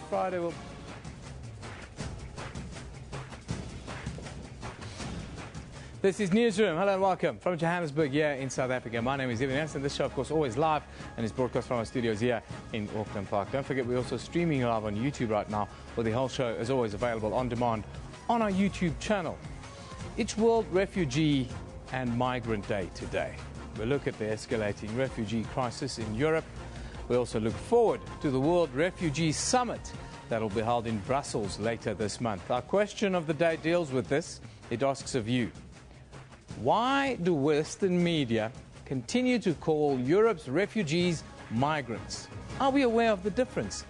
Friday will... This is Newsroom. Hello and welcome from Johannesburg here in South Africa. My name is Evan Jansen. This show, of course, always live and is broadcast from our studios here in Auckland Park. Don't forget, we're also streaming live on YouTube right now, where the whole show is always available on demand on our YouTube channel. It's World Refugee and Migrant Day today. We look at the escalating refugee crisis in Europe. We also look forward to the World Refugee Summit that will be held in Brussels later this month. Our question of the day deals with this. It asks of you: why do Western media continue to call Europe's refugees migrants? Are we aware of the difference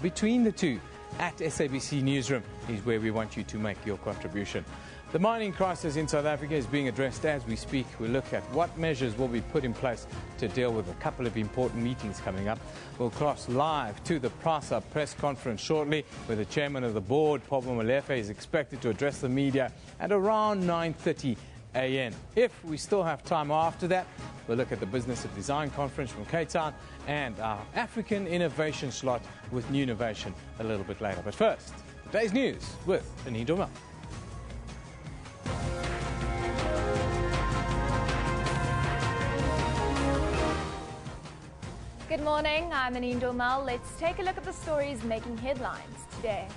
between the two? At SABC Newsroom is where we want you to make your contribution. The mining crisis in South Africa is being addressed as we speak. We look at what measures will be put in place to deal with a couple of important meetings coming up. We'll cross live to the PRASA press conference shortly, where the chairman of the board, Paul Molefe, is expected to address the media at around 9:30 a.m. If we still have time after that, we'll look at the Business of Design conference from Cape Town and our African innovation slot with new innovation a little bit later. But first, today's news with Anita. Good morning, I'm Anine Dormal. Let's take a look at the stories making headlines today.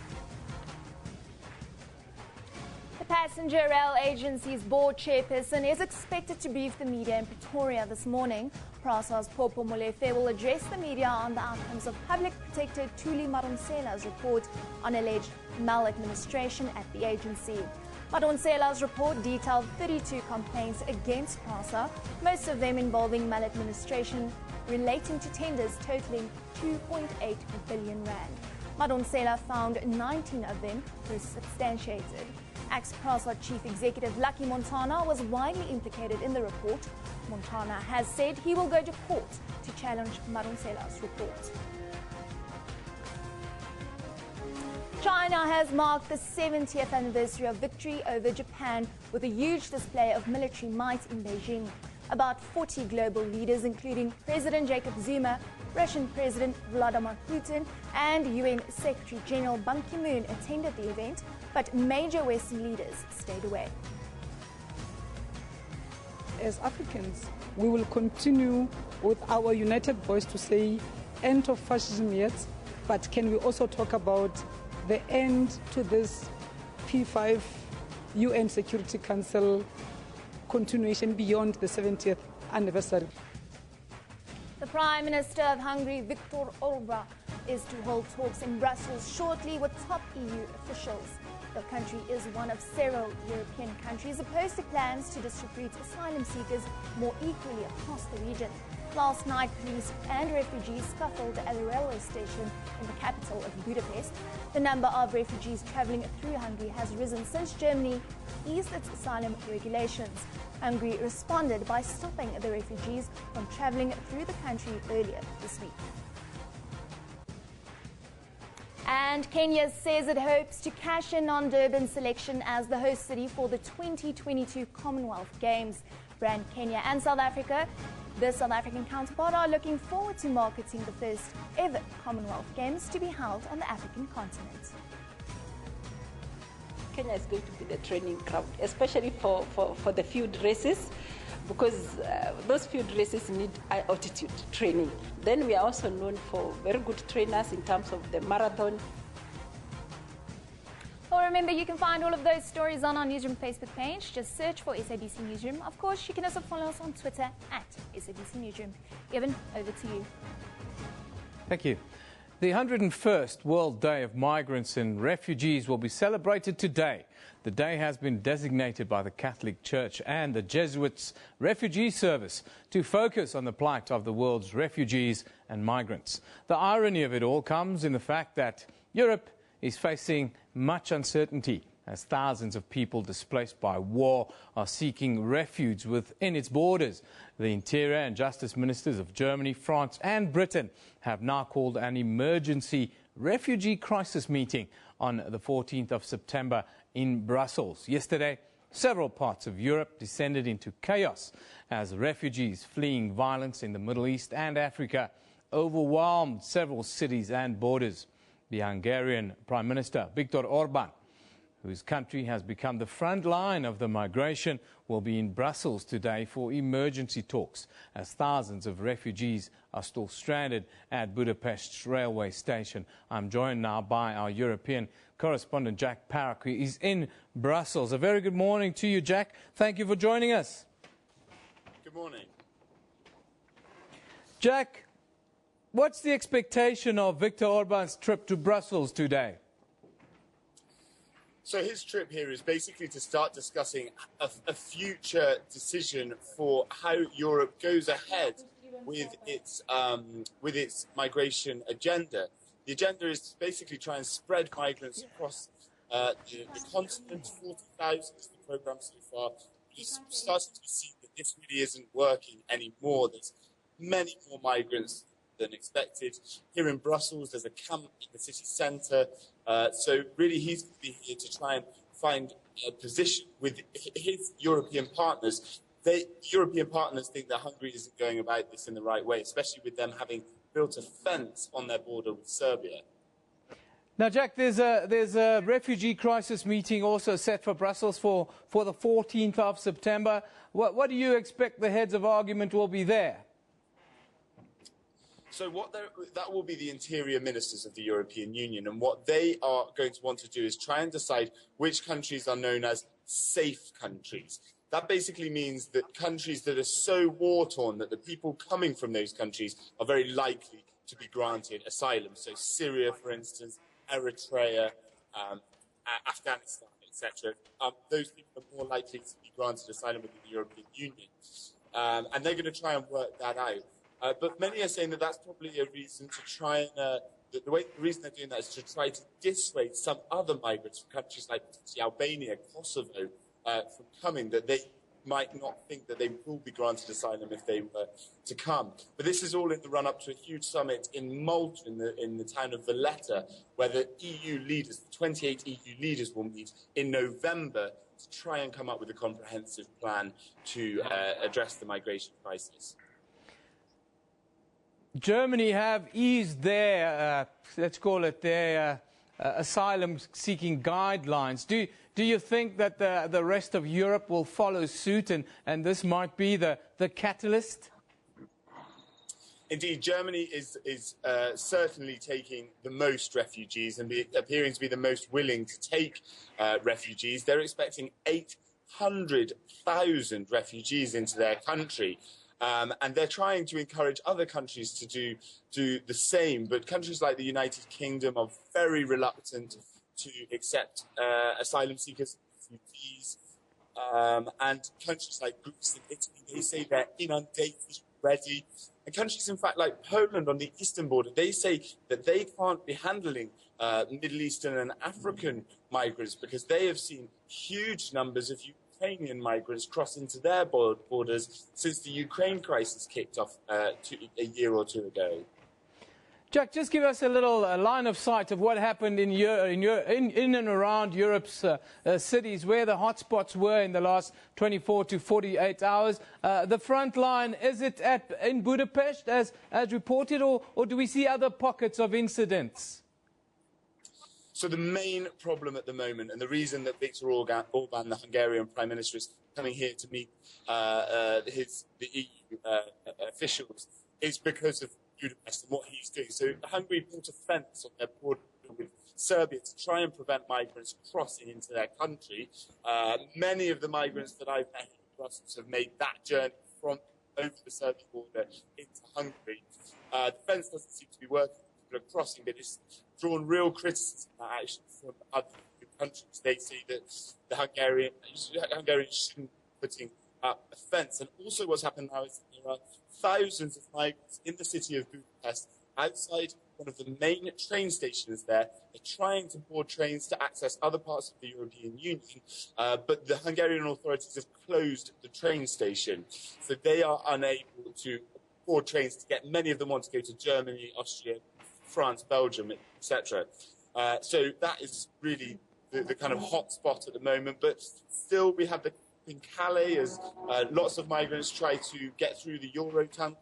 The Passenger Rail Agency's board chairperson is expected to brief the media in Pretoria this morning. PRASA's Popo Molefe will address the media on the outcomes of Public Protector Thuli Madonsela's report on alleged maladministration at the agency. Madonsela's report detailed 32 complaints against PRASA, most of them involving maladministration relating to tenders totaling 2.8 billion rand. Madonsela found 19 of them were substantiated. Ex-PRASA Chief Executive Lucky Montana was widely implicated in the report. Montana has said he will go to court to challenge Madonsela's report. China has marked the 70th anniversary of victory over Japan with a huge display of military might in Beijing. About 40 global leaders, including President Jacob Zuma, Russian President Vladimir Putin, and UN Secretary General Ban Ki-moon attended the event, but major Western leaders stayed away. As Africans, we will continue with our united voice to say end of fascism yet, but can we also talk about the end to this P5 UN Security Council continuation beyond the 70th anniversary. The Prime Minister of Hungary, Viktor Orban, is to hold talks in Brussels shortly with top EU officials. The country is one of several European countries opposed to plans to distribute asylum seekers more equally across the region. Last night, police and refugees scuffled at a railway station in the capital of Budapest. The number of refugees travelling through Hungary has risen since Germany eased its asylum regulations. Hungary responded by stopping the refugees from travelling through the country earlier this week. And Kenya says it hopes to cash in on Durban's selection as the host city for the 2022 Commonwealth Games. Brand Kenya and South Africa, the South African counterpart, are looking forward to marketing the first ever Commonwealth Games to be held on the African continent. Kenya is going to be the training ground, especially for the field races, because those field races need high altitude training. Then we are also known for very good trainers in terms of the marathon. Well, remember, you can find all of those stories on our Newsroom Facebook page. Just search for SABC Newsroom. Of course, you can also follow us on Twitter at SABC Newsroom. Evan, over to you. Thank you. The 101st World Day of Migrants and Refugees will be celebrated today. The day has been designated by the Catholic Church and the Jesuits Refugee Service to focus on the plight of the world's refugees and migrants. The irony of it all comes in the fact that Europe is facing much uncertainty as thousands of people displaced by war are seeking refuge within its borders. The Interior and Justice Ministers of Germany, France and Britain have now called an emergency Refugee Crisis meeting on the 14th of September in Brussels. Yesterday, several parts of Europe descended into chaos as refugees fleeing violence in the Middle East and Africa overwhelmed several cities and borders. The Hungarian Prime Minister, Viktor Orban, whose country has become the front line of the migration, will be in Brussels today for emergency talks as thousands of refugees are still stranded at Budapest's railway station. I'm joined now by our European correspondent, Jack Parrock, who is in Brussels. A very good morning to you, Jack. Thank you for joining us. Good morning. Jack, what's the expectation of Viktor Orban's trip to Brussels today? So his trip here is basically to start discussing a future decision for how Europe goes ahead with its migration agenda. The agenda is to basically try and spread migrants across the continent. 40,000 is the programme so far. It's starting to see that this really isn't working anymore. There's many more migrants than expected. Here in Brussels, there's a camp in the city centre. So really, he's going to be here to try and find a position with his European partners. European partners think that Hungary isn't going about this in the right way, especially with them having built a fence on their border with Serbia. Now, Jack, there's a refugee crisis meeting also set for Brussels for the 14th of September. What do you expect the heads of argument will be there? So that will be the interior ministers of the European Union, and what they are going to want to do is try and decide which countries are known as safe countries. That basically means that countries that are so war-torn that the people coming from those countries are very likely to be granted asylum. So Syria, for instance, Eritrea, Afghanistan, etc. Those people are more likely to be granted asylum within the European Union. And they're going to try and work that out. But many are saying that that's probably a reason to try and the reason they're doing that is to try to dissuade some other migrants from countries like Albania, Kosovo, from coming, that they might not think that they will be granted asylum if they were to come. But this is all in the run-up to a huge summit in Malta, in the town of Valletta, where the EU leaders, the 28 EU leaders, will meet in November to try and come up with a comprehensive plan to address the migration crisis. Germany have eased their, let's call it their asylum-seeking guidelines. Do you think that the rest of Europe will follow suit and this might be the catalyst? Indeed, Germany is certainly taking the most refugees and appearing to be the most willing to take refugees. They're expecting 800,000 refugees into their country. And they're trying to encourage other countries to do the same. But countries like the United Kingdom are very reluctant to accept asylum seekers, refugees. And countries like Greece and Italy, they say they're inundated already. And countries, in fact, like Poland on the eastern border, they say that they can't be handling Middle Eastern and African migrants because they have seen huge numbers of Ukrainian migrants cross into their borders since the Ukraine crisis kicked off a year or two ago. Jack, just give us a little line of sight of what happened in and around Europe's cities, where the hotspots were in the last 24 to 48 hours. The front line, is it in Budapest as reported, or do we see other pockets of incidents? So the main problem at the moment, and the reason that Viktor Orban, the Hungarian Prime Minister, is coming here to meet the EU officials, is because of Budapest and what he's doing. So Hungary built a fence on their border with Serbia to try and prevent migrants crossing into their country. Many of the migrants that I've met in Brussels have made that journey from over the Serbian border into Hungary. The fence doesn't seem to be working. People are crossing, but it's drawn real criticism actually from other countries. They say that the Hungarians shouldn't be putting up a fence. And also what's happened now is there are thousands of migrants in the city of Budapest outside one of the main train stations there. They're trying to board trains to access other parts of the European Union, but the Hungarian authorities have closed the train station. So they are unable to board trains to get many of them want to go to Germany, Austria, France, Belgium, etc. So that is really the kind of hot spot at the moment. But still, we have in Calais as lots of migrants try to get through the Eurotunnel.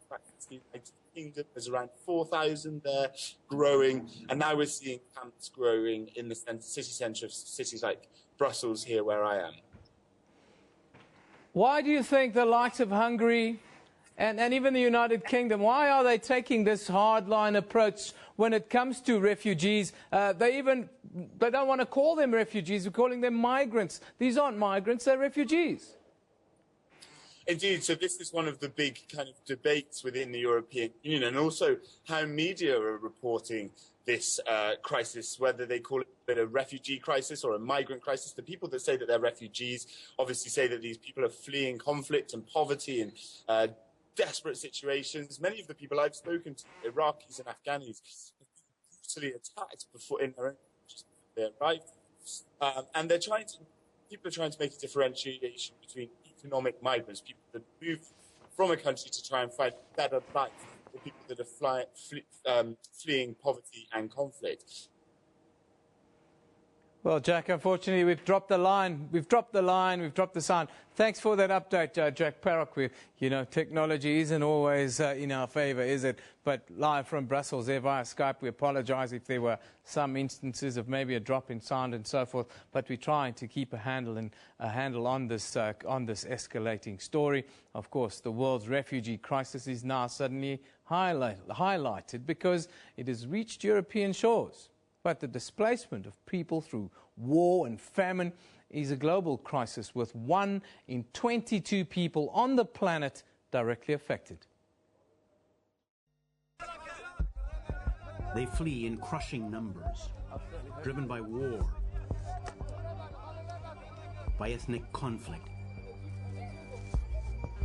The United Kingdom, there's around 4,000 there growing, and now we're seeing camps growing in the city centre of cities like Brussels here where I am. Why do you think the likes of Hungary and even the United Kingdom, why are they taking this hardline approach when it comes to refugees? They don't want to call them refugees, we're calling them migrants. These aren't migrants, they're refugees. Indeed, so this is one of the big kind of debates within the European Union, and also how media are reporting this crisis, whether they call it a refugee crisis or a migrant crisis. The people that say that they're refugees obviously say that these people are fleeing conflict and poverty and desperate situations. Many of the people I've spoken to, Iraqis and Afghanis, brutally attacked before in their own countries before they arrived, and people are trying to make a differentiation between economic migrants, people that move from a country to try and find a better life, or people that are fleeing poverty and conflict. Well, Jack, unfortunately, we've dropped the line. We've dropped the sound. Thanks for that update, Jack Parrock. You know, technology isn't always in our favour, is it? But live from Brussels there via Skype, we apologise if there were some instances of maybe a drop in sound and so forth. But we're trying to keep a handle on this escalating story. Of course, the world's refugee crisis is now suddenly highlighted because it has reached European shores. But the displacement of people through war and famine is a global crisis, with 1 in 22 people on the planet directly affected. They flee in crushing numbers, driven by war, by ethnic conflict,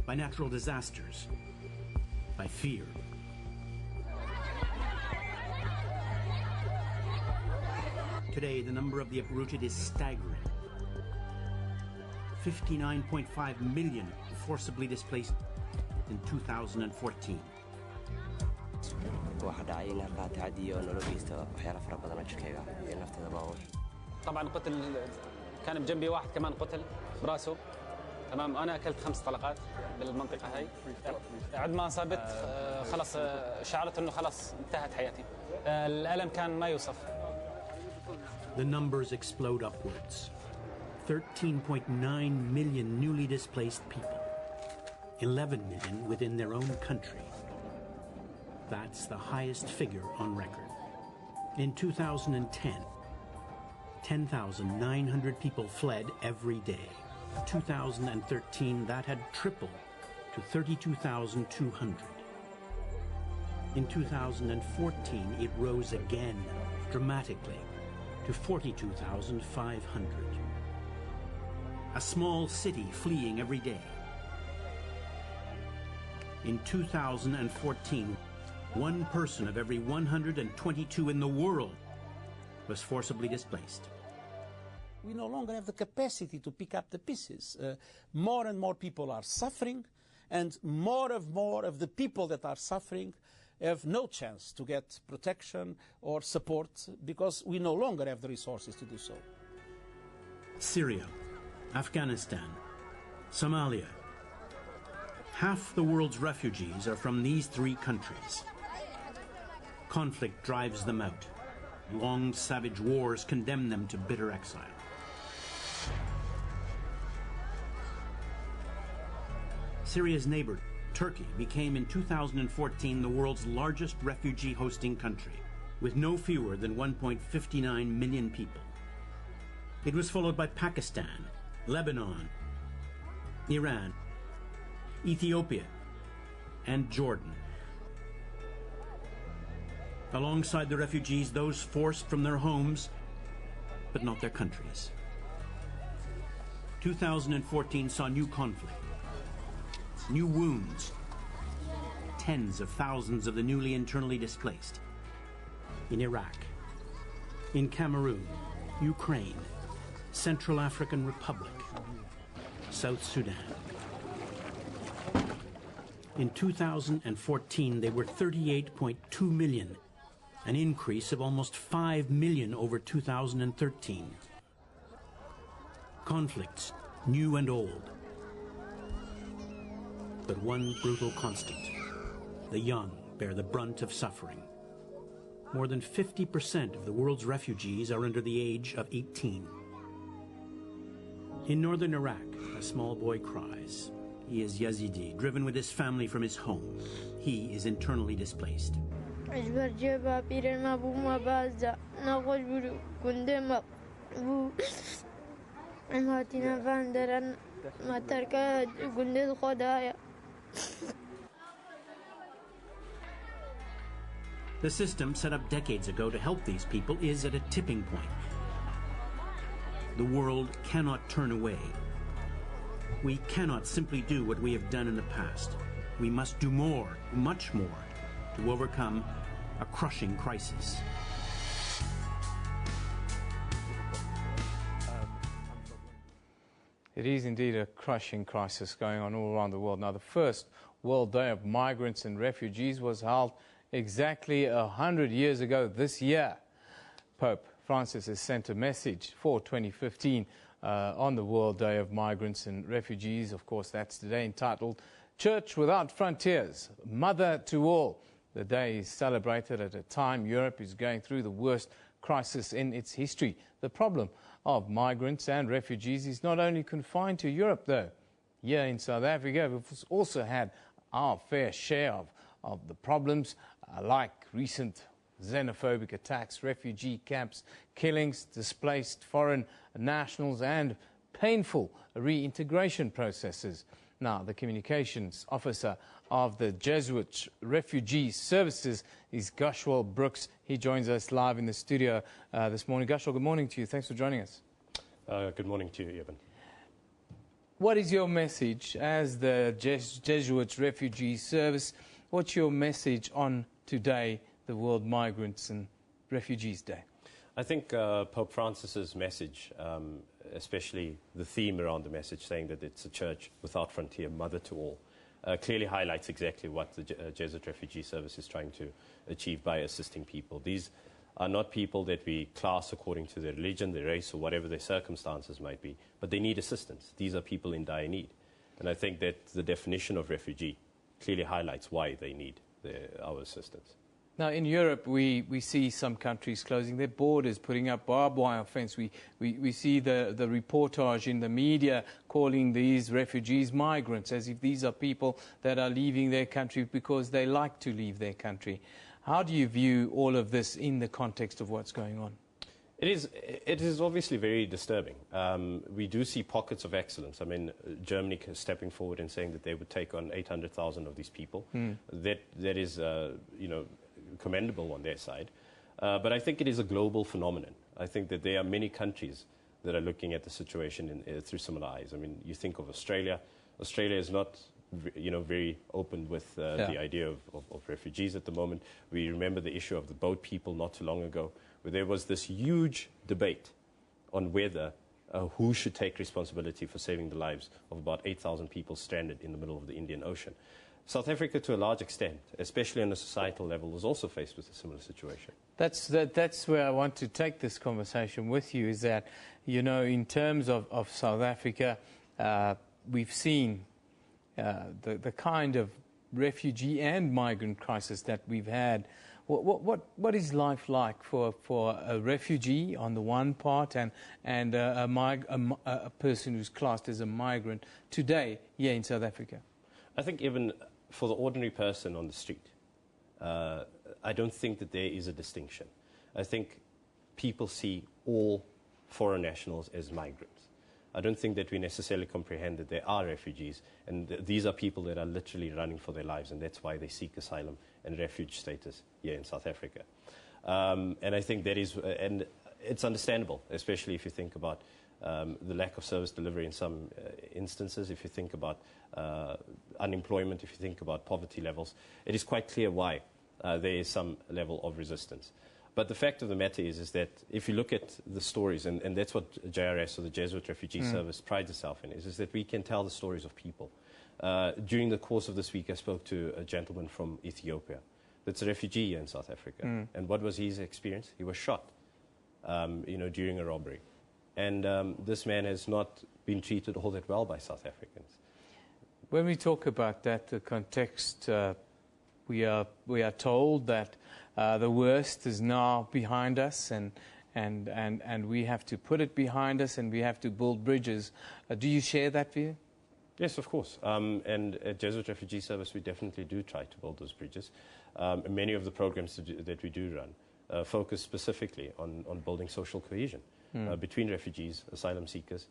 by natural disasters, by fear. Today, the number of the uprooted is staggering. 59.5 million forcibly displaced in 2014. طبعا قتل كان بجنبي واحد كمان قتل براسه تمام. انا اكلت 5 طلقات بالمنطقه هاي. عد ما اصابت خلص شعرت انه خلص انتهت حياتي. الالم كان ما يوصف. The numbers explode upwards. 13.9 million newly displaced people. 11 million within their own country. That's the highest figure on record. In 2010, 10,900 people fled every day. 2013, that had tripled to 32,200. In 2014, it rose again dramatically to 42,500. A small city fleeing every day. In 2014, 1 person of every 122 in the world was forcibly displaced. We no longer have the capacity to pick up the pieces. More and more people are suffering, and more of the people that are suffering have no chance to get protection or support because we no longer have the resources to do so. Syria, Afghanistan, Somalia. Half the world's refugees are from these 3 countries. Conflict drives them out. Long savage wars condemn them to bitter exile. Syria's neighbor, Turkey, became in 2014 the world's largest refugee hosting country, with no fewer than 1.59 million people. It was followed by Pakistan, Lebanon, Iran, Ethiopia, and Jordan. Alongside the refugees, those forced from their homes, but not their countries. 2014 saw new conflict, new wounds, tens of thousands of the newly internally displaced in Iraq, in Cameroon, Ukraine, Central African Republic, South Sudan. In 2014, they were 38.2 million, an increase of almost 5 million over 2013. Conflicts, new and old. But one brutal constant: the young bear the brunt of suffering. More than 50% of the world's refugees are under the age of 18. In northern Iraq, a small boy cries. He is Yazidi, driven with his family from his home. He is internally displaced. The system set up decades ago to help these people is at a tipping point. The world cannot turn away. We cannot simply do what we have done in the past. We must do more, much more, to overcome a crushing crisis. It is indeed a crushing crisis going on all around the world. Now, the first World Day of Migrants and Refugees was held exactly 100 years ago this year. Pope Francis has sent a message for 2015 on the World Day of Migrants and Refugees. Of course, that's today, entitled Church Without Frontiers, Mother to All. The day is celebrated at a time Europe is going through the worst crisis in its history. The problem of migrants and refugees is not only confined to Europe, though. Here in South Africa, we've also had our fair share of the problems, like recent xenophobic attacks, refugee camps, killings, displaced foreign nationals, and painful reintegration processes. Now, the communications officer of the Jesuit Refugee Services is Gashwal Brooks. He joins us live in the studio this morning. Gashwal, good morning to you. Thanks for joining us. Good morning to you, Evan. What is your message as the Jesuit Refugee Service? What's your message on today, the World Migrants and Refugees Day? I think Pope Francis's message, especially the theme around the message, saying that it's a church without frontier, mother to all, clearly highlights exactly what the Jesuit Refugee Service is trying to achieve by assisting people. These are not people that we class according to their religion, their race, or whatever their circumstances might be, but they need assistance. These are people in dire need. And I think that the definition of refugee clearly highlights why they need our assistance. Now, in Europe, we see some countries closing their borders, putting up barbed wire fence. We see the reportage in the media calling these refugees migrants, as if these are people that are leaving their country because they like to leave their country. How do you view all of this in the context of what's going on? It is obviously very disturbing. We do see pockets of excellence. I mean, Germany stepping forward and saying that they would take on 800,000 of these people. That is, commendable on their side. But I think it is a global phenomenon. I think that there are many countries that are looking at the situation through similar eyes. I mean, you think of Australia. Australia is not, very open with the idea of refugees at the moment. We remember the issue of the boat people not too long ago, where there was this huge debate on whether who should take responsibility for saving the lives of about 8,000 people stranded in the middle of the Indian Ocean. South Africa, to a large extent, especially on a societal level, was also faced with a similar situation. That's where I want to take this conversation with you, is that, in terms of South Africa, we've seen the kind of refugee and migrant crisis that we've had. What is life like for a refugee on the one part and a person who's classed as a migrant today here in South Africa? I think even for the ordinary person on the street, I don't think that there is a distinction. I think people see all foreign nationals as migrants. I don't think that we necessarily comprehend that there are refugees, and these are people that are literally running for their lives, and that's why they seek asylum and refuge status here in South Africa. And I think that is, and it's understandable, especially if you think about the lack of service delivery in some instances, if you think about unemployment, if you think about poverty levels. It is quite clear why there is some level of resistance. But the fact of the matter is that if you look at the stories, and that's what JRS, or the Jesuit Refugee Service, prides itself in, is that we can tell the stories of people. During the course of this week, I spoke to a gentleman from Ethiopia that's a refugee here in South Africa. And what was his experience? He was shot, during a robbery. And this man has not been treated all that well by South Africans. When we talk about that, the context, we are told that the worst is now behind us, and we have to put it behind us, and we have to build bridges. Do you share that view? Yes, of course. And at Jesuit Refugee Service, we definitely do try to build those bridges. Many of the programs that we do run focus specifically on building social cohesion between refugees, asylum seekers,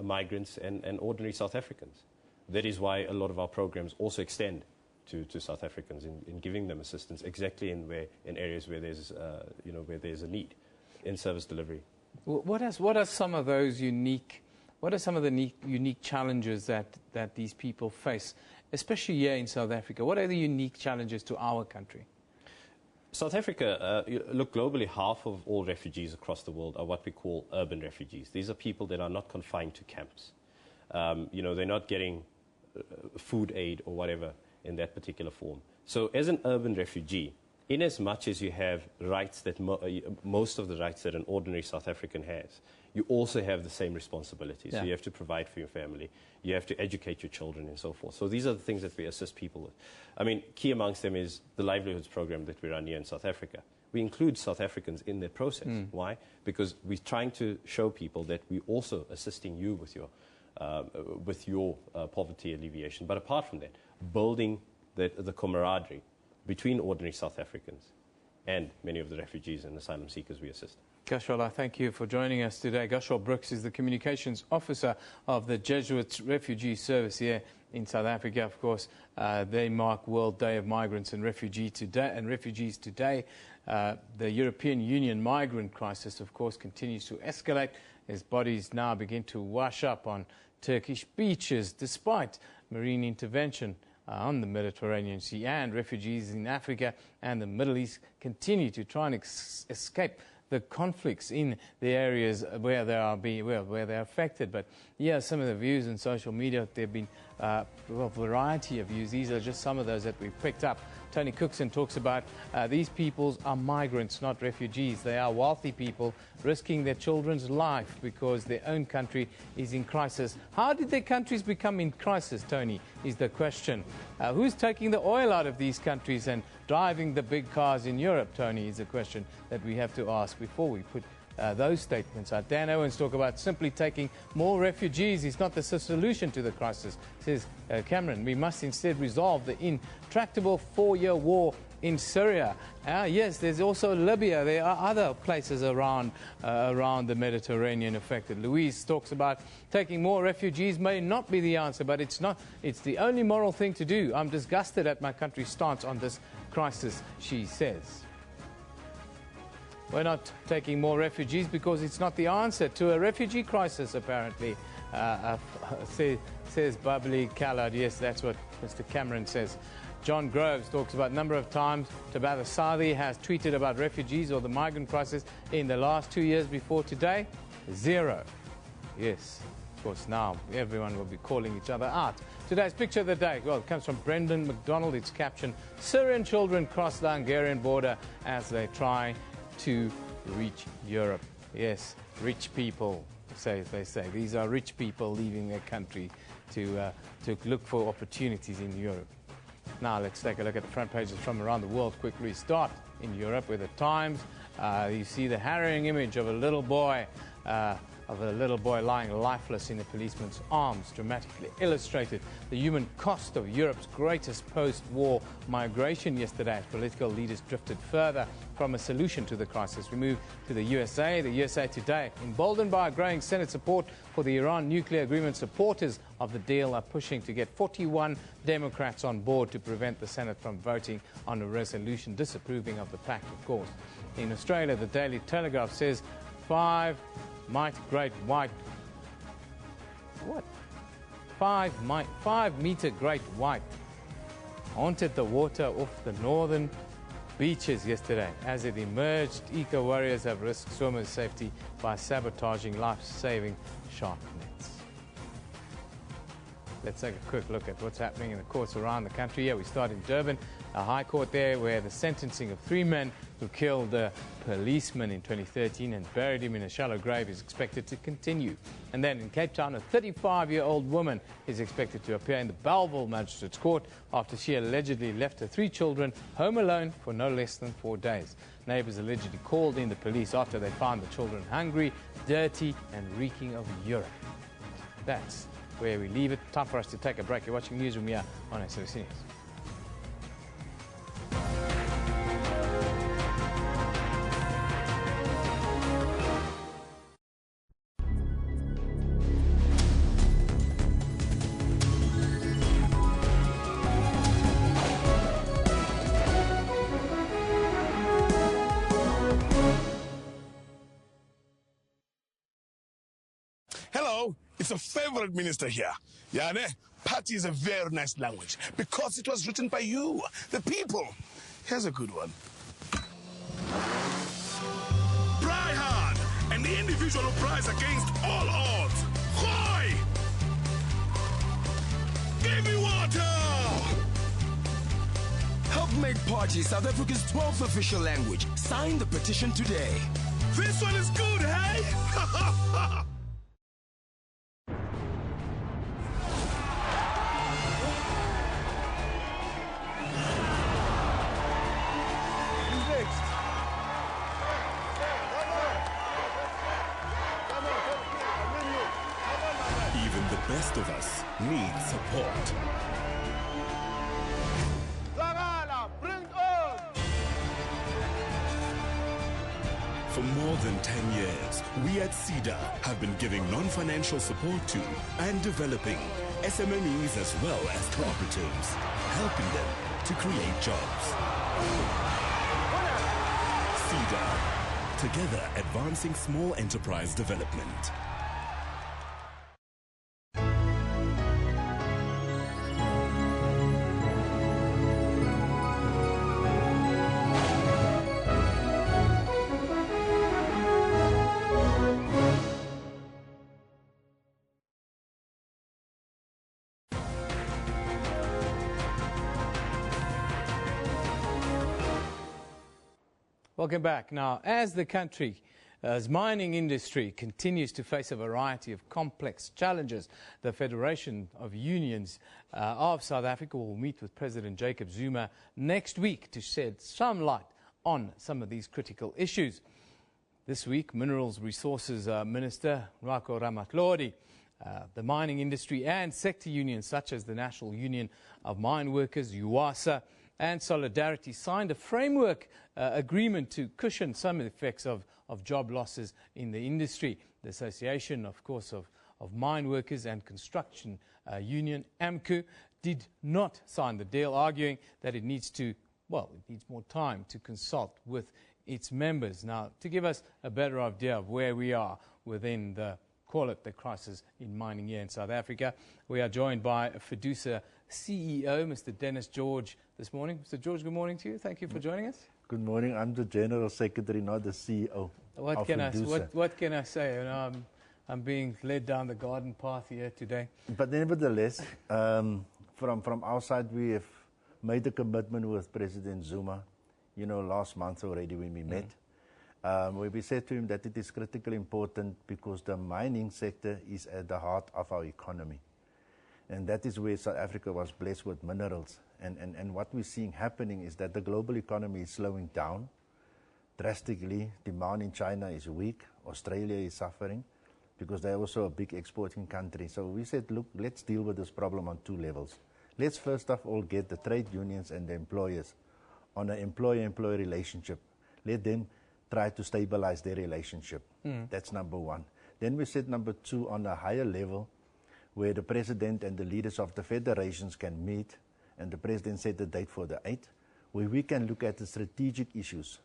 migrants, and ordinary South Africans. That is why a lot of our programs also extend to South Africans in giving them assistance exactly in areas where there's a need in service delivery. What are some of those unique challenges that these people face, especially here in South Africa? What are the unique challenges to our country? South Africa, look, globally, half of all refugees across the world are what we call urban refugees. These are people that are not confined to camps. They're not getting food aid or whatever in that particular form. So as an urban refugee, in as much as you have rights that most of the rights that an ordinary South African has, you also have the same responsibilities. Yeah. So you have to provide for your family, you have to educate your children and so forth. So these are the things that we assist people with. I mean, key amongst them is the livelihoods program that we run here in South Africa. We include South Africans in that process. Why? Because we're trying to show people that we're also assisting you with your poverty alleviation. But apart from that, building the camaraderie between ordinary South Africans and many of the refugees and asylum seekers we assist. Gashwal, I thank you for joining us today. Gashwal Brooks is the Communications Officer of the Jesuit Refugee Service here in South Africa. Of course, they mark World Day of Migrants and Refugees today. The European Union migrant crisis, of course, continues to escalate as bodies now begin to wash up on Turkish beaches, despite marine intervention on the Mediterranean Sea, and refugees in Africa and the Middle East continue to try and escape the conflicts in the areas where they are where they're affected. But yeah, some of the views on social media, there have been a variety of views. These are just some of those that we've picked up. Tony Cookson talks about these peoples are migrants, not refugees. They are wealthy people risking their children's life because their own country is in crisis. How did their countries become in crisis, Tony, is the question. Who's taking the oil out of these countries and driving the big cars in Europe, Tony, is a question that we have to ask before we put those statements out. Dan Owens talk about simply taking more refugees is not the solution to the crisis, says Cameron. We must instead resolve the intractable 4-year war in Syria. Yes, there's also Libya. There are other places around the Mediterranean affected. Louise talks about taking more refugees may not be the answer, but it's not. It's the only moral thing to do. I'm disgusted at my country's stance on this crisis, she says. We're not taking more refugees because it's not the answer to a refugee crisis, apparently, says Bubbly Khalad. Yes, that's what Mr. Cameron says. John Groves talks about number of times Tabitha Saadi has tweeted about refugees or the migrant crisis in the last 2 years before today. 0. Yes, of course, now everyone will be calling each other out. Today's picture of the day, well, it comes from Brendan McDonald. It's captioned, Syrian children cross the Hungarian border as they try to reach Europe. Yes, rich people, they say. These are rich people leaving their country to look for opportunities in Europe. Now let's take a look at the front pages from around the world. Quick restart in Europe with the Times. You see the harrowing image of a little boy lying lifeless in a policeman's arms, dramatically illustrated the human cost of Europe's greatest post-war migration yesterday as political leaders drifted further from a solution to the crisis. We move to the USA. The USA Today, emboldened by growing Senate support for the Iran nuclear agreement, supporters of the deal are pushing to get 41 Democrats on board to prevent the Senate from voting on a resolution disapproving of the pact, of course. In Australia, the Daily Telegraph says 5 meter great white haunted the water off the northern beaches yesterday. As it emerged, eco warriors have risked swimmers' safety by sabotaging life-saving shark nets. let's take a quick look at what's happening in the courts around the country. We start in Durban, a high court there where the sentencing of 3 men who killed a policeman in 2013 and buried him in a shallow grave is expected to continue. And then in Cape Town, a 35-year-old woman is expected to appear in the Bellville Magistrates Court after she allegedly left her 3 children home alone for no less than 4 days. Neighbors allegedly called in the police after they found the children hungry, dirty and reeking of urine. That's where we leave it. Time for us to take a break. You're watching Newsroom here on SABC News. Hello, it's a favorite minister here. Yane, party is a very nice language because it was written by you, the people. Here's a good one. Try hard, and the individual who tries against all odds. Hoi! Give me water! Help make party South Africa's 12th official language. Sign the petition today. This one is good, hey? Even the best of us need support. For more than 10 years, we at SEDA have been giving non-financial support to and developing SMMEs as well as cooperatives, helping them to create jobs. SEDA, together advancing small enterprise development. Welcome back. Now, as the country's mining industry continues to face a variety of complex challenges, the Federation of Unions of South Africa will meet with President Jacob Zuma next week to shed some light on some of these critical issues. This week, Minerals Resources Minister Rako Ramatlori, the mining industry and sector unions such as the National Union of Mine Workers, UASA, and Solidarity signed a framework agreement to cushion some of the effects of job losses in the industry. The Association, of course, of Mine Workers and Construction Union, AMCU, did not sign the deal, arguing that it needs more time to consult with its members. Now, to give us a better idea of where we are within the crisis in mining here in South Africa, we are joined by Fiducia CEO, Mr. Dennis George, this morning. Mr. George, good morning to you. Thank you for joining us. Good morning. I'm the General Secretary, not the CEO. What can I say? You know, I'm being led down the garden path here today. But nevertheless, from our side, we have made a commitment with President Zuma, last month already when we met, where we said to him that it is critically important because the mining sector is at the heart of our economy. And that is where South Africa was blessed with minerals. And what we're seeing happening is that the global economy is slowing down drastically. Demand in China is weak. Australia is suffering because they're also a big exporting country. So we said, look, let's deal with this problem on 2 levels. Let's first of all get the trade unions and the employers on an employer-employee relationship. Let them try to stabilize their relationship. That's number 1. Then we said number 2, on a higher level, where the president and the leaders of the federations can meet, and the president set the date for the 8th, where we can look at the strategic issues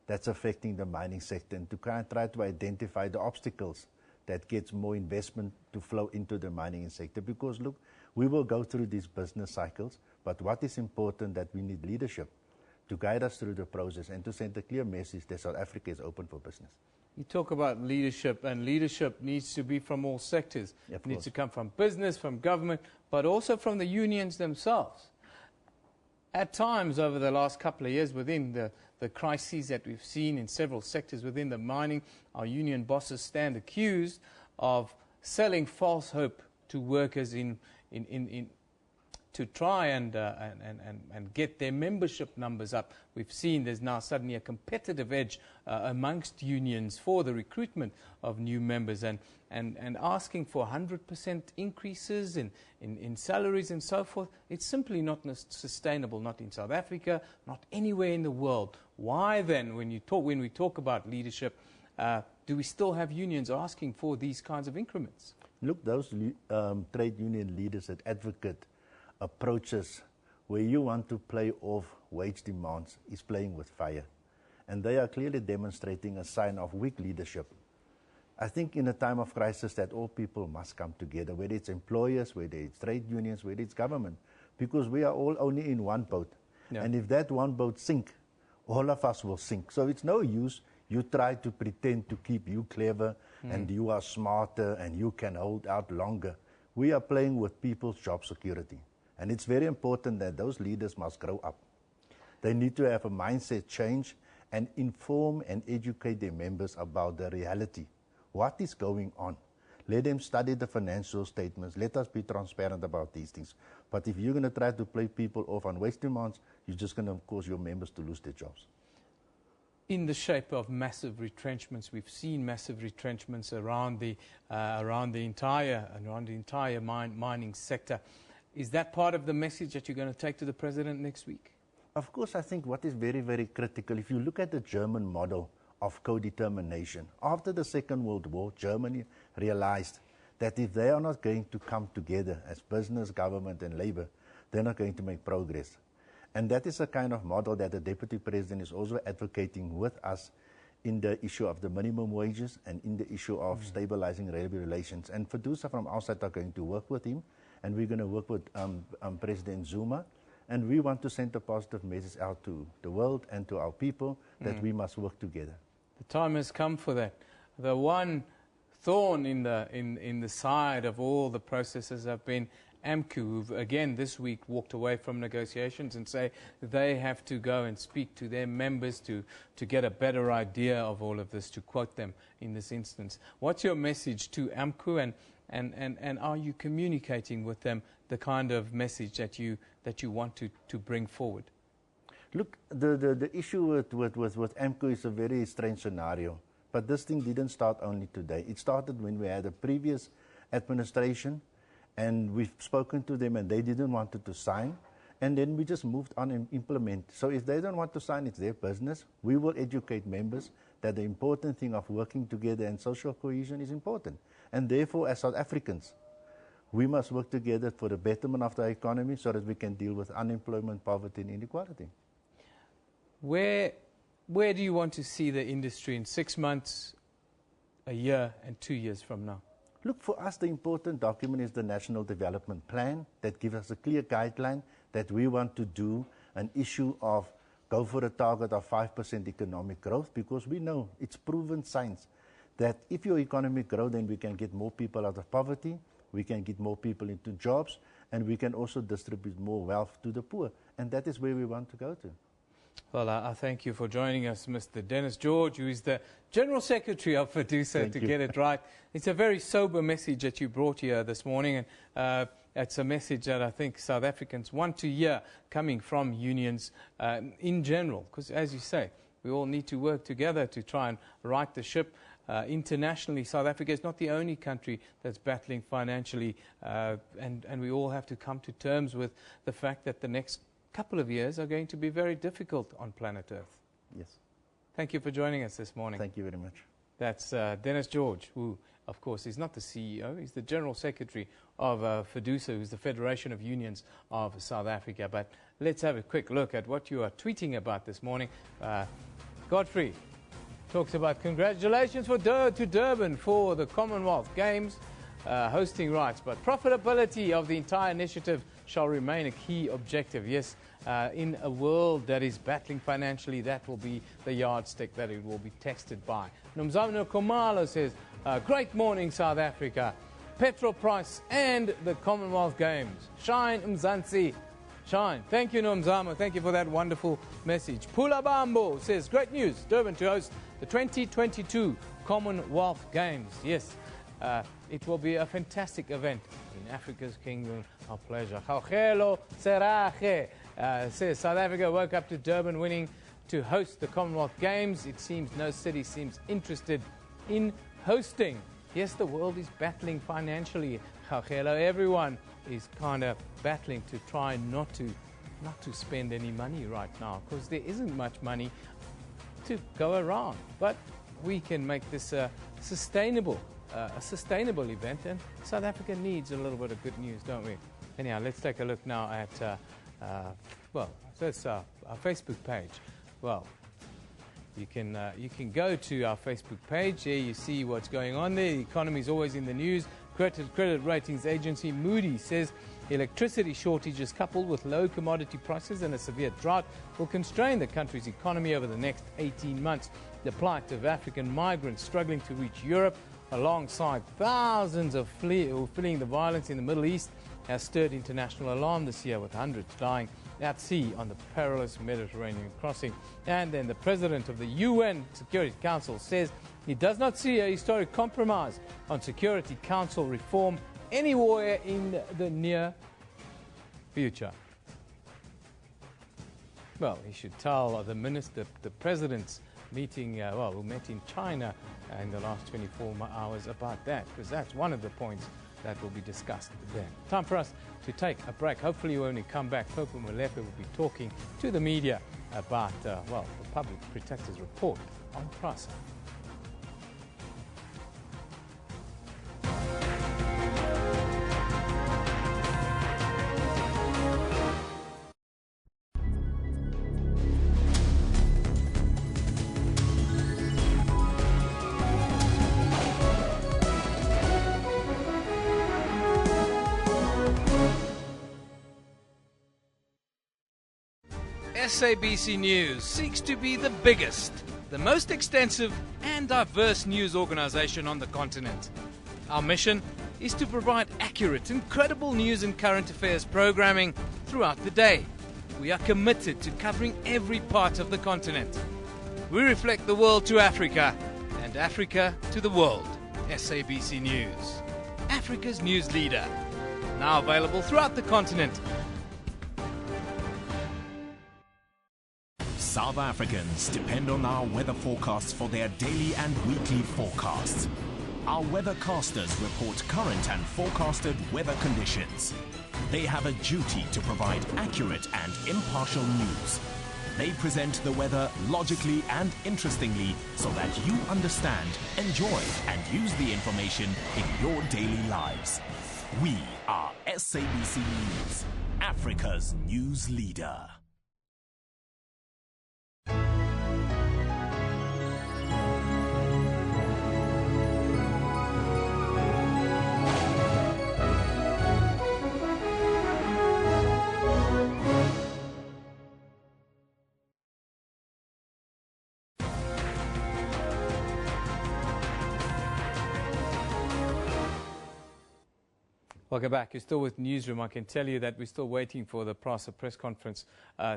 that's affecting the mining sector and to try to identify the obstacles that gets more investment to flow into the mining sector. Because look, we will go through these business cycles, but what is important that we need leadership, to guide us through the process and to send a clear message that South Africa is open for business. You talk about leadership, and leadership needs to be from all sectors. It needs to come from business, from government, but also from the unions themselves. At times over the last couple of years, within the crises that we've seen in several sectors within the mining, our union bosses stand accused of selling false hope to workers to try and get their membership numbers up. We've seen there's now suddenly a competitive edge amongst unions for the recruitment of new members, and asking for 100% increases in salaries and so forth. It's simply not sustainable, not in South Africa, not anywhere in the world. Why then, when we talk about leadership, do we still have unions asking for these kinds of increments? Look, those trade union leaders that advocate approaches where you want to play off wage demands is playing with fire. And they are clearly demonstrating a sign of weak leadership. I think in a time of crisis that all people must come together, whether it's employers, whether it's trade unions, whether it's government, because we are all only in one boat. Yeah. And if that one boat sinks, all of us will sink. So it's no use you try to pretend to keep you clever and you are smarter and you can hold out longer. We are playing with people's job security. And it's very important that those leaders must grow up. They need to have a mindset change and inform and educate their members about the reality. What is going on? Let them study the financial statements. Let us be transparent about these things. But if you're going to try to play people off on wage demands, you're just going to cause your members to lose their jobs. In the shape of massive retrenchments, we've seen massive retrenchments around the entire mining sector. Is that part of the message that you're going to take to the president next week? Of course, I think what is very, very critical, if you look at the German model of co-determination, after the Second World War, Germany realized that if they are not going to come together as business, government and labor, they're not going to make progress. And that is a kind of model that the Deputy President is also advocating with us in the issue of the minimum wages and in the issue of stabilizing labor relations. And FEDUSA from our side are going to work with him, and we're going to work with President Zuma, and we want to send a positive message out to the world and to our people that we must work together. The time has come for that. The one thorn in the side of all the processes have been AMCU, who've again this week walked away from negotiations and say they have to go and speak to their members to get a better idea of all of this, to quote them in this instance. What's your message to AMCU, and are you communicating with them the kind of message that you want to bring forward? Look, the issue with AMCU is a very strange scenario, but this thing didn't start only today. It started when we had a previous administration, and we've spoken to them and they didn't want to sign, and then we just moved on and implement. So if they don't want to sign, it's their business. We will educate members that the important thing of working together and social cohesion is important. And therefore, as South Africans, we must work together for the betterment of the economy so that we can deal with unemployment, poverty and inequality. Where do you want to see the industry in 6 months, a year and 2 years from now? Look, for us, the important document is the National Development Plan that gives us a clear guideline that we want to do an issue of go for a target of 5% economic growth, because we know it's proven science that if your economy grows, then we can get more people out of poverty, we can get more people into jobs, and we can also distribute more wealth to the poor. And that is where we want to go to. Well, I thank you for joining us, Mr. Dennis George, who is the General Secretary of FEDUSA, to get it right. It's a very sober message that you brought here this morning, and it's a message that I think South Africans want to hear coming from unions in general, because, as you say, we all need to work together to try and right the ship. Internationally, South Africa is not the only country that's battling financially, and we all have to come to terms with the fact that the next couple of years are going to be very difficult on planet Earth. Yes. Thank you for joining us this morning. Thank you very much. That's Dennis George, who, of course, is not the CEO. He's the General Secretary of FEDUSA, who's the Federation of Unions of South Africa. But let's have a quick look at what you are tweeting about this morning. Godfrey talks about congratulations to Durban for the Commonwealth Games hosting rights, but profitability of the entire initiative shall remain a key objective. Yes, In a world that is battling financially, that will be the yardstick that it will be tested by. Nomzamo Khumalo says, great morning, South Africa. Petrol price and the Commonwealth Games. Shine, Mzansi. Shine. Thank you, Nomzamo. Thank you for that wonderful message. Pula Bambo says, great news. Durban to host the 2022 Commonwealth Games. Yes, it will be a fantastic event in Africa's kingdom of pleasure. Khaukhelo Serache says, South Africa woke up to Durban winning to host the Commonwealth Games. It seems no city seems interested in hosting. Yes, the world is battling financially. Khaukhelo, everyone is kind of battling to try not to spend any money right now, because there isn't much money to go around. But we can make this a sustainable event, and South Africa needs a little bit of good news, don't we? Anyhow, let's take a look now at that's our Facebook page. Well, you can go to our Facebook page. There you see what's going on there. The economy is always in the news. Credit ratings agency Moody's says electricity shortages coupled with low commodity prices and a severe drought will constrain the country's economy over the next 18 months. The plight of African migrants struggling to reach Europe, alongside thousands of fleeing the violence in the Middle East, has stirred international alarm this year, with hundreds dying at sea on the perilous Mediterranean crossing. And then the president of the UN Security Council says he does not see a historic compromise on Security Council reform anywhere in the near future. Well, he should tell the president's meeting, who met in China in the last 24 hours about that, because that's one of the points that will be discussed there. Time for us to take a break. Hopefully when we come back, Popo Molefe will be talking to the media about, the Public Protector's report on PRASA. SABC News seeks to be the biggest, the most extensive and diverse news organization on the continent. Our mission is to provide accurate and credible news and current affairs programming throughout the day. We are committed to covering every part of the continent. We reflect the world to Africa and Africa to the world. SABC News, Africa's news leader. Now available throughout the continent. South Africans depend on our weather forecasts for their daily and weekly forecasts. Our weathercasters report current and forecasted weather conditions. They have a duty to provide accurate and impartial news. They present the weather logically and interestingly so that you understand, enjoy, and use the information in your daily lives. We are SABC News, Africa's news leader. Welcome back. You're still with Newsroom. I can tell you that we're still waiting for the PRASA press conference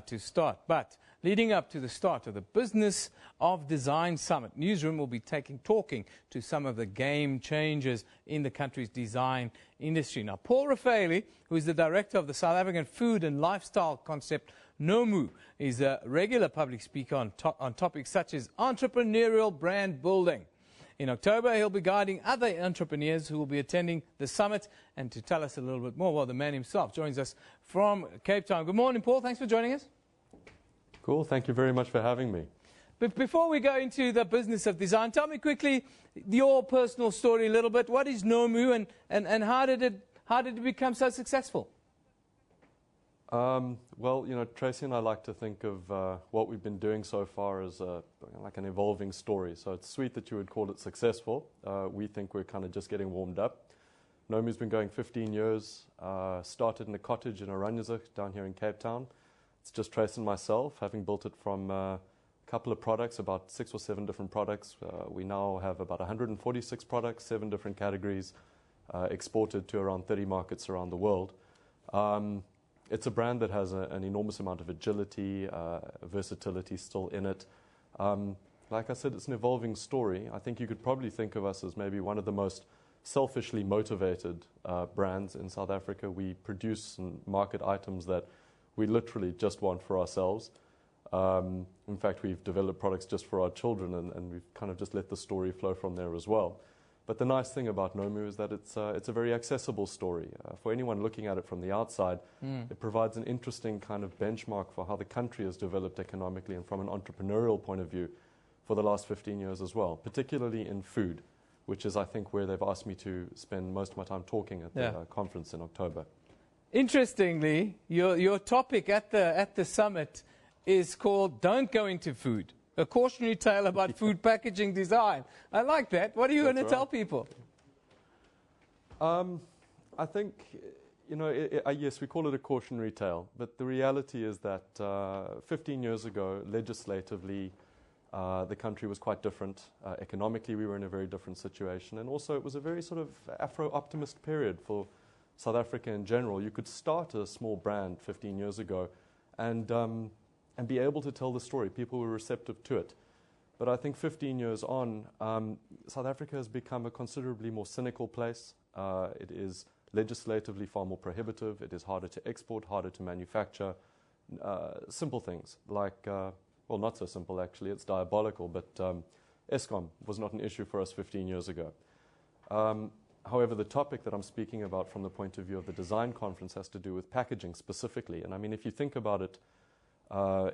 to start. But leading up to the start of the Business of Design Summit, Newsroom will be talking to some of the game changers in the country's design industry. Now, Paul Raffaele, who is the director of the South African Food and Lifestyle Concept, NOMU, is a regular public speaker on topics such as entrepreneurial brand building. In October, he'll be guiding other entrepreneurs who will be attending the summit. And to tell us a little bit more, well, the man himself joins us from Cape Town. Good morning, Paul. Thanks for joining us. Cool. Thank you very much for having me. But before we go into the business of design, tell me quickly your personal story a little bit. What is NOMU and how did it become so successful? Well, you know, Tracy and I like to think of what we've been doing so far as like an evolving story. So it's sweet that you would call it successful. We think we're kind of just getting warmed up. NOMU's been going 15 years, started in a cottage in Oranjezig down here in Cape Town. It's just Trace and myself, having built it from a couple of products, about 6 or 7 different products. We now have about 146 products, 7 different categories, exported to around 30 markets around the world. It's a brand that has an enormous amount of agility, versatility still in it. Like I said, it's an evolving story. I think you could probably think of us as maybe one of the most selfishly motivated brands in South Africa. We produce and market items that we literally just want for ourselves. In fact, we've developed products just for our children, and we've kind of just let the story flow from there as well. But the nice thing about Nomu is that it's a very accessible story. For anyone looking at it from the outside, it provides an interesting kind of benchmark for how the country has developed economically and from an entrepreneurial point of view for the last 15 years as well, particularly in food, which is, I think, where they've asked me to spend most of my time talking at the conference in October. Interestingly, your topic at the summit is called "Don't Go Into Food," a cautionary tale about food packaging design. I like that. What are you going to tell people? I think, yes, we call it a cautionary tale, but the reality is that 15 years ago, legislatively, the country was quite different. Economically, we were in a very different situation, and also it was a very sort of Afro-optimist period for South Africa in general. You could start a small brand 15 years ago and be able to tell the story. People were receptive to it. But I think 15 years on, South Africa has become a considerably more cynical place. It is legislatively far more prohibitive. It is harder to export, harder to manufacture. Simple things like, well, not so simple actually, it's diabolical, but Eskom was not an issue for us 15 years ago. However, the topic that I'm speaking about from the point of view of the design conference has to do with packaging specifically. And I mean, if you think about it,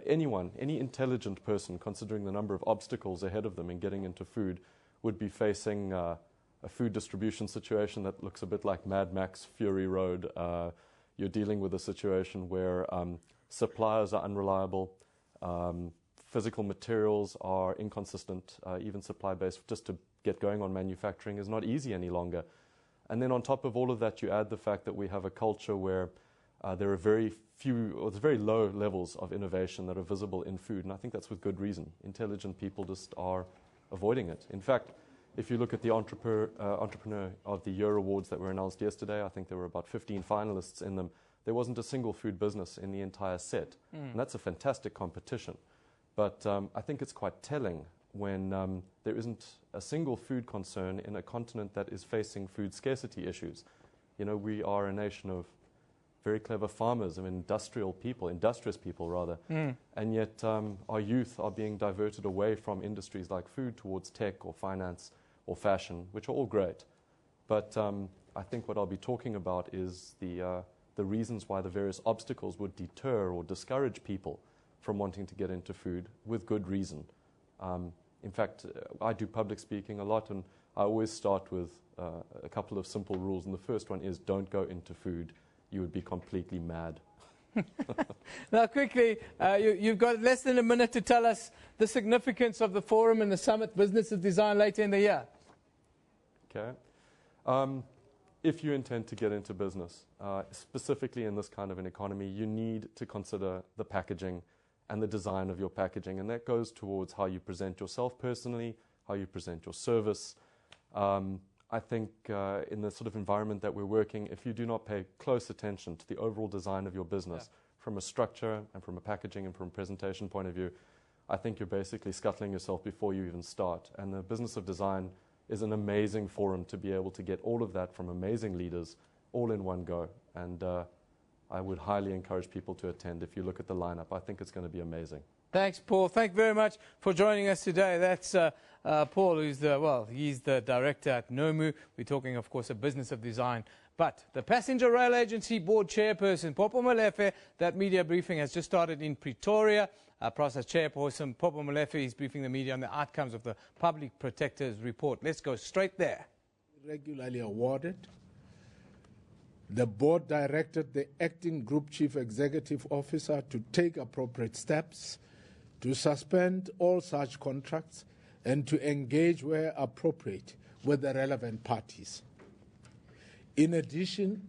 any intelligent person, considering the number of obstacles ahead of them in getting into food, would be facing a food distribution situation that looks a bit like Mad Max Fury Road. You're dealing with a situation where suppliers are unreliable, physical materials are inconsistent, even supply base just to get going on manufacturing is not easy any longer. And then on top of all of that, you add the fact that we have a culture where there are very low levels of innovation that are visible in food, and I think that's with good reason. Intelligent people just are avoiding it. In fact, if you look at the Entrepreneur of the Year awards that were announced yesterday, I think there were about 15 finalists in them. There wasn't a single food business in the entire set, and that's a fantastic competition. But I think it's quite telling when there isn't a single food concern in a continent that is facing food scarcity issues. We are a nation of very clever farmers and industrious people rather, and yet our youth are being diverted away from industries like food towards tech or finance or fashion, which are all great. But I think what I'll be talking about is the reasons why the various obstacles would deter or discourage people from wanting to get into food with good reason. In fact, I do public speaking a lot, and I always start with a couple of simple rules, and the first one is don't go into food. You would be completely mad. Now, quickly, you've got less than a minute to tell us the significance of the forum and the summit Business of Design later in the year. Okay. If you intend to get into business, specifically in this kind of an economy, you need to consider the packaging and the design of your packaging, and that goes towards how you present yourself personally, how you present your service. I think in the sort of environment that we're working, if you do not pay close attention to the overall design of your business from a structure and from a packaging and from a presentation point of view, I think you're basically scuttling yourself before you even start. And the Business of Design is an amazing forum to be able to get all of that from amazing leaders all in one go. And I would highly encourage people to attend. If you look at the lineup, I think it's going to be amazing. Thanks, Paul. Thank you very much for joining us today. That's Paul, who's he's the director at Nomu. We're talking, of course, a Business of Design. But the Passenger Rail Agency Board Chairperson, Popo Molefe, that media briefing has just started in Pretoria. Process Chairperson Popo Molefe is briefing the media on the outcomes of the Public Protector's report. Let's go straight there. Regularly awarded. The board directed the acting Group Chief Executive Officer to take appropriate steps to suspend all such contracts and to engage where appropriate with the relevant parties. In addition,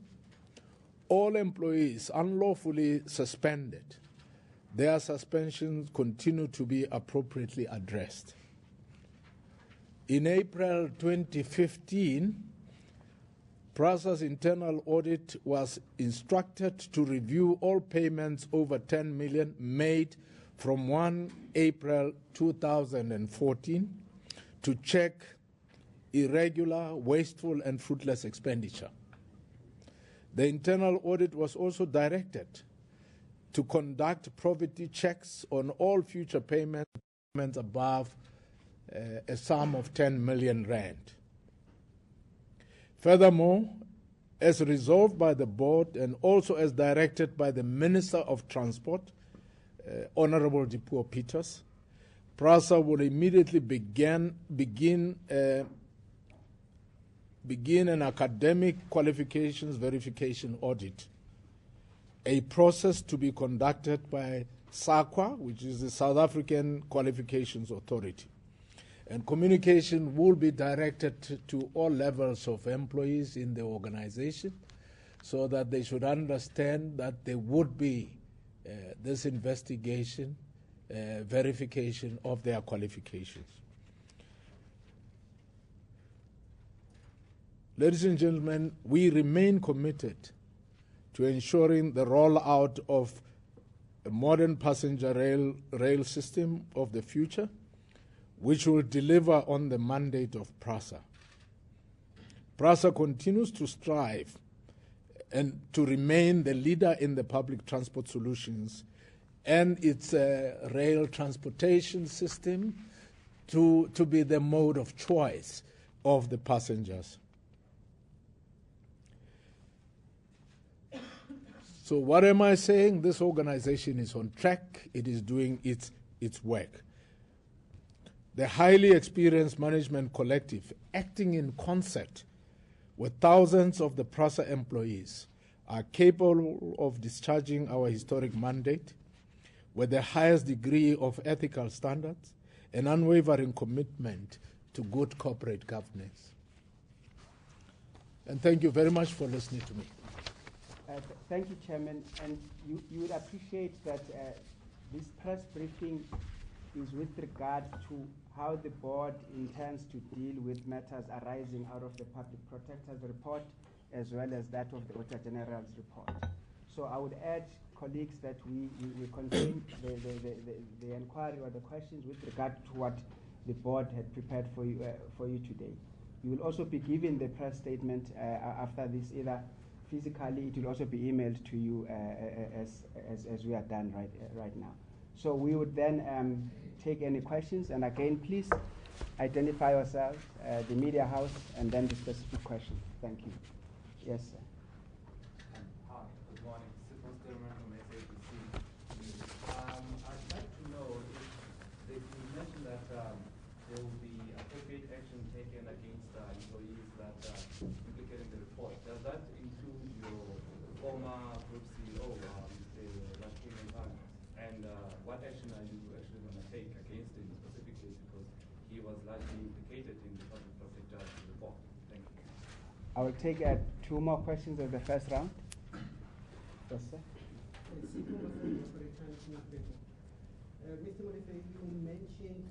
all employees unlawfully suspended their suspensions continue to be appropriately addressed. In April 2015, PRASA's internal audit was instructed to review all payments over 10 million made from 1 April 2014 to check irregular, wasteful, and fruitless expenditure. The internal audit was also directed to conduct probity checks on all future payments above a sum of 10 million rand. Furthermore, as resolved by the board and also as directed by the Minister of Transport, Honorable Dipuo Peters, PRASA will immediately begin an academic qualifications verification audit, a process to be conducted by SAQA, which is the South African Qualifications Authority. And communication will be directed to all levels of employees in the organization so that they should understand that there would be this investigation, verification of their qualifications. Ladies and gentlemen, we remain committed to ensuring the rollout of a modern passenger rail system of the future, which will deliver on the mandate of PRASA. PRASA continues to strive and to remain the leader in the public transport solutions and its rail transportation system to be the mode of choice of the passengers. So what am I saying? This organization is on track. It is doing its work. The highly experienced management collective, acting in concert with thousands of the PRASA employees, are capable of discharging our historic mandate with the highest degree of ethical standards and unwavering commitment to good corporate governance. And thank you very much for listening to me. Thank you, Chairman. And you would appreciate that this press briefing is with regard to how the board intends to deal with matters arising out of the Public Protector's report as well as that of the Auditor General's report. So I would urge colleagues that we continue the inquiry or the questions with regard to what the board had prepared for you today. You will also be given the press statement after this, either physically, it will also be emailed to you as we are done right now. So we would then take any questions, and again, please identify yourself, the media house, and then the specific question. Thank you. Yes, sir. Hi, good morning. Stephen Sturman from SABC. I'd like to know if you mentioned that there will be appropriate action taken against employees that duplicating the report. Does that include your former group CEO, Mr. Migrants? And what action are you actually going to take against him specifically, because he was largely implicated in the Public Protector's report? Thank you. I will take 2 more questions of the first round. Yes, sir. Mr. Molefe, you mentioned